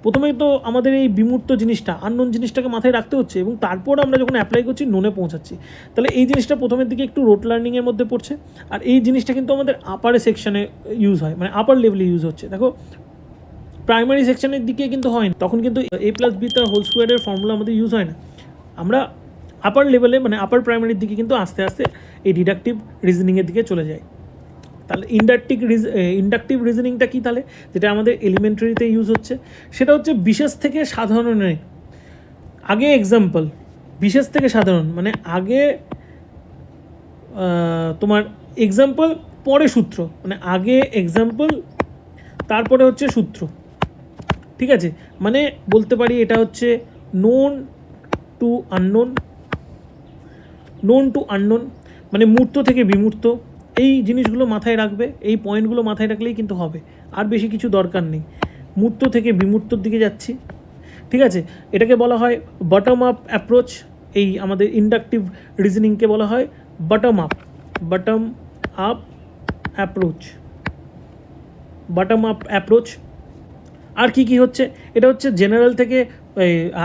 প্রথমেই তো আমাদের এই বিমূর্ত জিনিসটা, আননোন জিনিসটাকে মাথায় রাখতে হচ্ছে, এবং তারপর আমরা যখন অ্যাপ্লাই করছি নোনে পৌঁছাচ্ছি। তাহলে এই জিনিসটা প্রথমের দিকে একটু রোট লার্নিংয়ের মধ্যে পড়ছে, আর এই জিনিসটা কিন্তু আমাদের আপার সেকশনে ইউজ হয়, মানে আপার লেভেলে ইউজ হচ্ছে। দেখো প্রাইমারি সেকশনের দিকে কিন্তু হয় না, তখন কিন্তু a+b তার হোল স্কোয়ারের ফর্মুলা আমাদের ইউজ হয় না। আমরা আপার লেভেলে, মানে আপার প্রাইমারির দিকে কিন্তু আস্তে আস্তে এই ডিডাকটিভ রিজনিংয়ের দিকে চলে যায়। তাহলে ইন্ডাকটিভ রিজনিংটা কি, তাহলে যেটা আমাদের এলিমেন্টারিতে ইউজ হচ্ছে, সেটা হচ্ছে বিশেষ থেকে সাধারণে আগে এক্সাম্পল, বিশেষ থেকে সাধারণ মানে আগে তোমার এক্সাম্পল পরে সূত্র, মানে আগে এক্সাম্পল তারপরে হচ্ছে সূত্র, ঠিক আছে। মানে বলতে পারি এটা হচ্ছে নোন টু আননোন, মানে মূর্ত থেকে বিমূর্ত। এই জিনিসগুলো মাথায় রাখবে, এই পয়েন্টগুলো মাথায় রাখলেই কিন্তু হবে, আর বেশি কিছু দরকার নেই। মূর্ত থেকে বিমূর্তর দিকে যাচ্ছি, ঠিক আছে। এটাকে বলা হয় বটম আপ অ্যাপ্রোচ। এই আমাদের ইন্ডাকটিভ রিজনিংকে বলা হয় বটম আপ অ্যাপ্রোচ। আর কি হচ্ছে, এটা হচ্ছে জেনারেল থেকে,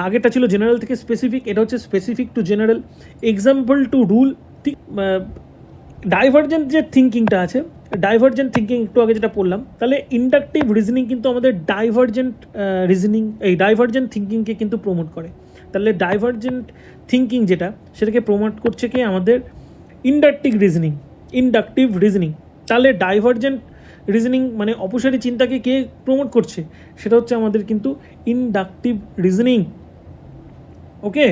আগেরটা ছিল জেনারেল থেকে স্পেসিফিক, এটা হচ্ছে specific to general, example to rule. Divergent যে থিঙ্কিংটা আছে, ডাইভার্জেন্ট থিঙ্কিং একটু আগে যেটা পড়লাম, তাহলে ইন্ডাকটিভ রিজনিং কিন্তু আমাদের ডাইভার্জেন্ট থিঙ্কিংকে কিন্তু প্রমোট করে। তাহলে ডাইভার্জেন্ট থিঙ্কিং যেটা, সেটাকে প্রমোট করছে কি আমাদের ইন্ডাকটিভ রিজনিং। তাহলে ডাইভার্জেন্ট রিজনিং মানে অপসারী চিন্তাকে কে প্রমোট করছে, সেটা হচ্ছে আমাদের কিন্তু ইন্ডাকটিভ রিজনিং। ওকে,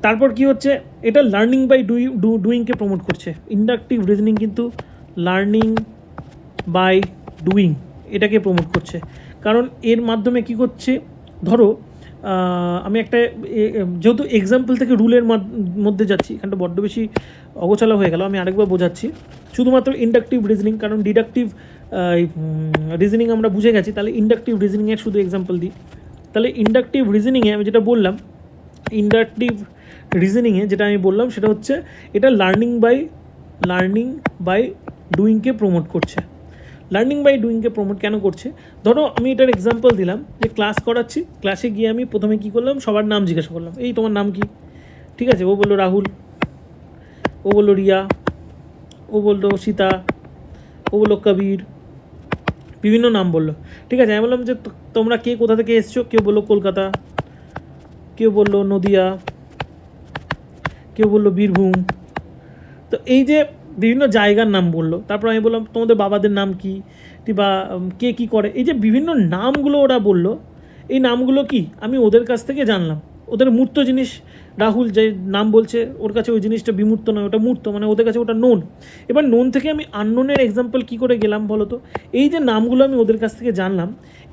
তারপর কি হচ্ছে, এটা লার্নিং বাই ডুইংকে প্রমোট করছে। ইন্ডাকটিভ রিজনিং কিন্তু লার্নিং বাই ডুইং এটাকে প্রমোট করছে, কারণ এর মাধ্যমে কি করছে, ধরো আমি একটা যেহেতু এক্সাম্পল থেকে রুলের মধ্যে যাচ্ছি, এখানটা বড্ড বেশি অগোছালো হয়ে গেল, আমি আরেকবার বোঝাচ্ছি। শুধুমাত্র ইন্ডাকটিভ রিজনিং, কারণ ডিডাকটিভ রিজনিং আমরা বুঝে গেছি, তাহলে ইন্ডাকটিভ রিজনিংয়ের শুধু এক্সাম্পল দিই। তাহলে ইন্ডাকটিভ রিজনিংয়ে আমি যেটা বললাম, সেটা হচ্ছে এটা লার্নিং বাই ডুইংকে প্রমোট করছে। লার্নিং বাই ডুইংকে প্রমোট কেন করছে, ধরো আমি এটার এক্সাম্পল দিলাম যে ক্লাস করাচ্ছি, ক্লাসে গিয়ে আমি প্রথমে কী করলাম, সবার নাম জিজ্ঞাসা করলাম, এই তোমার নাম কি, ঠিক আছে। ও বললো রাহুল, ও বললো রিয়া, ও বললো সীতা, ও বললো কবির, বিভিন্ন নাম বললো, ঠিক আছে। আমি বললাম যে তোমরা কে কোথা থেকে এসছো, কেউ বললো কলকাতা, কেউ বললো নদিয়া, কেউ বললো বীরভূম। তো এই যে বিভিন্ন জায়গার নাম বললো, তারপর আমি বললাম তোমাদের বাবাদের নাম কি, বা কে কী করে, এই যে বিভিন্ন নামগুলো ওরা বললো, এই নামগুলো কি আমি ওদের কাছ থেকে জানলাম। ওদের মূর্ত জিনিস, রাহুল যে নাম বলছে ওর কাছে ওই জিনিসটা বিমূর্ত নয়, ওটা মূর্ত, মানে ওদের কাছে ওটা নোন। এবার নোন থেকে আমি আননোনের এক্সাম্পল কী করে গেলাম বলো তো, এই যে নামগুলো আমি ওদের কাছ থেকে জানলাম,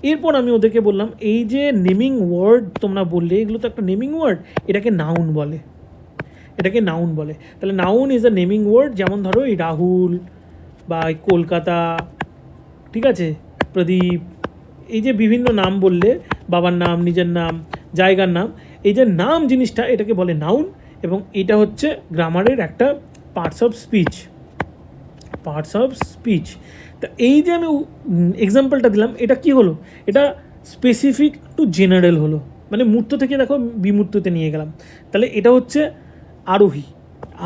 এরপর আমি ওদেরকে বললাম এই যে নেমিং ওয়ার্ড তোমরা বললে, এগুলো তো একটা নেমিং ওয়ার্ড, এটাকে নাউন বলে। তাহলে noun is a naming word. যেমন ধরো এই রাহুল বা কলকাতা, ঠিক আছে, প্রদীপ, এই যে বিভিন্ন নাম বললে, বাবার নাম, নিজের নাম, জায়গার নাম, এই যে নাম জিনিসটা, এটাকে বলে নাউন, এবং এটা হচ্ছে গ্রামারের একটা পার্টস অফ স্পিচ। তা এই যে আমি এক্সাম্পলটা দিলাম, এটা কি হলো, এটা স্পেসিফিক টু জেনারেল হলো, মানে মূর্ত থেকে দেখো বিমূর্ততে নিয়ে গেলাম। তাহলে এটা হচ্ছে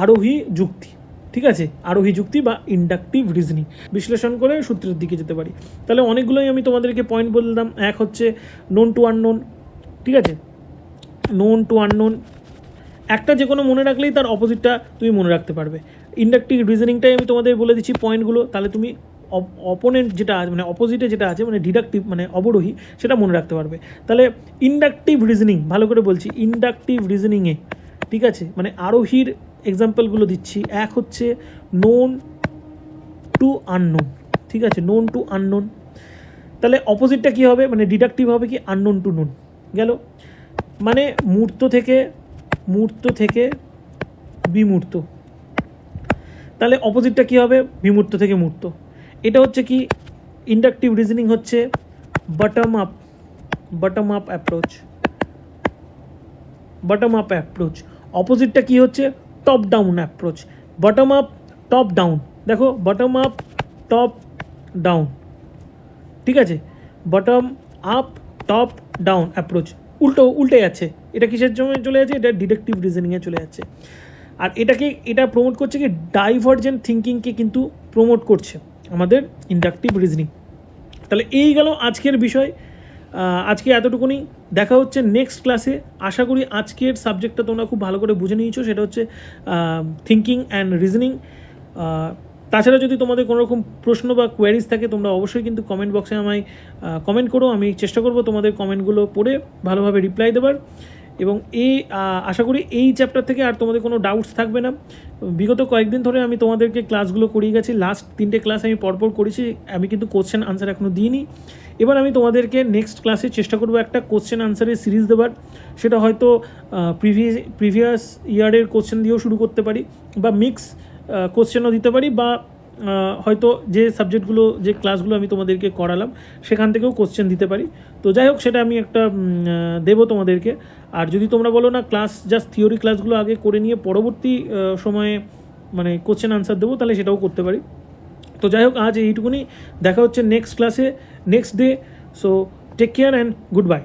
আরোহী যুক্তি, ঠিক আছে, আরোহী যুক্তি বা ইন্ডাকটিভ রিজনিং, বিশ্লেষণ করে সূত্রের দিকে যেতে পারি। তাহলে অনেকগুলোই আমি তোমাদেরকে পয়েন্ট বললাম। এক হচ্ছে নোন টু আননোন, ঠিক আছে, নোন টু আননোন, একটা যে কোনো মনে রাখলেই তার অপোজিটটা তুমি মনে রাখতে পারবে। ইন্ডাকটিভ রিজনিংটাই আমি তোমাদের বলে দিচ্ছি পয়েন্টগুলো, তাহলে তুমি অপোনেন্ট যেটা আছে, মানে অপোজিটে যেটা আছে, মানে ডিডাকটিভ মানে অবরোহী, সেটা মনে রাখতে পারবে। তাহলে ইন্ডাকটিভ রিজনিং, ভালো করে বলছি, ইন্ডাকটিভ রিজনিংয়ে, ঠিক আছে, মানে আরোহীর এক্সাম্পলগুলো দিচ্ছি। এক হচ্ছে নোন টু আননোন, ঠিক আছে, নোন টু আননোন। তাহলে অপোজিটটা কী হবে, মানে ডিডাকটিভ হবে কি আননোন টু নোন গেল, মানে মূর্ত থেকে বিমূর্ত। তাহলে অপোজিটটা কী হবে, বিমূর্ত থেকে মূর্ত। এটা হচ্ছে কি ইন্ডাকটিভ রিজনিং হচ্ছে বটম আপ অ্যাপ্রোচ। অপোজিটটা কি হচ্ছে top down approach. Bottom up top down, দেখো বটম আপ টপ ডাউন, ঠিক আছে, bottom up top down approach উল্টে যাচ্ছে। এটা কিসের জন্য চলে যাচ্ছে, এটা ডিডাকটিভ রিজনিংয়ে চলে যাচ্ছে। আর এটা প্রমোট করছে কি ডাইভার্জেন্ট থিঙ্কিংকে কিন্তু প্রমোট করছে আমাদের ইন্ডাকটিভ রিজনিং। তাহলে এই গেল আজকের বিষয়, আজকে এতটুকুনি। দেখা হচ্ছে নেক্সট ক্লাসে। আশা করি আজকের সাবজেক্টটা তোমরা খুব ভালো করে বুঝে নিয়েছো, সেটা হচ্ছে থিঙ্কিং অ্যান্ড রিজনিং। তাছাড়া যদি তোমাদের কোনো রকম প্রশ্ন বা কোয়ারিজ থাকে তোমরা অবশ্যই কিন্তু কমেন্ট বক্সে আমায় কমেন্ট করো, আমি চেষ্টা করব তোমাদের কমেন্টগুলো পড়ে ভালোভাবে রিপ্লাই দেবার। এবং আশা করি এই চ্যাপ্টার থেকে আর তোমাদের কোনো ডাউটস থাকবে না। বিগত কয়েকদিন ধরে আমি তোমাদেরকে ক্লাসগুলো করিয়ে গেছি, লাস্ট 3টে ক্লাস আমি পরপর করেছি, আমি কিন্তু কোশ্চেন আনসার এখনও দিইনি। এবার আমি তোমাদেরকে নেক্সট ক্লাসে চেষ্টা করবো একটা কোশ্চেন আনসারের সিরিজ দেবার, সেটা হয়তো প্রিভিয়াস ইয়ারের কোশ্চেন দিয়েও শুরু করতে পারি, বা মিক্স কোশ্চেনও দিতে পারি, বা হয়তো যে সাবজেক্টগুলো যে ক্লাসগুলো আমি তোমাদেরকে করালাম সেখান থেকেও কোশ্চেন দিতে পারি। তো যাই হোক, সেটা আমি একটা দেবো তোমাদেরকে। আর যদি তোমরা বলো না ক্লাস জাস্ট থিওরি ক্লাসগুলো আগে করে নিয়ে পরবর্তী সময়ে মানে কোশ্চেন আনসার দেবো, তাহলে সেটাও করতে পারি। তো যাই হোক, আজ এইটুকুনি। দেখা হচ্ছে নেক্সট ক্লাসে, next day. So take care and good by.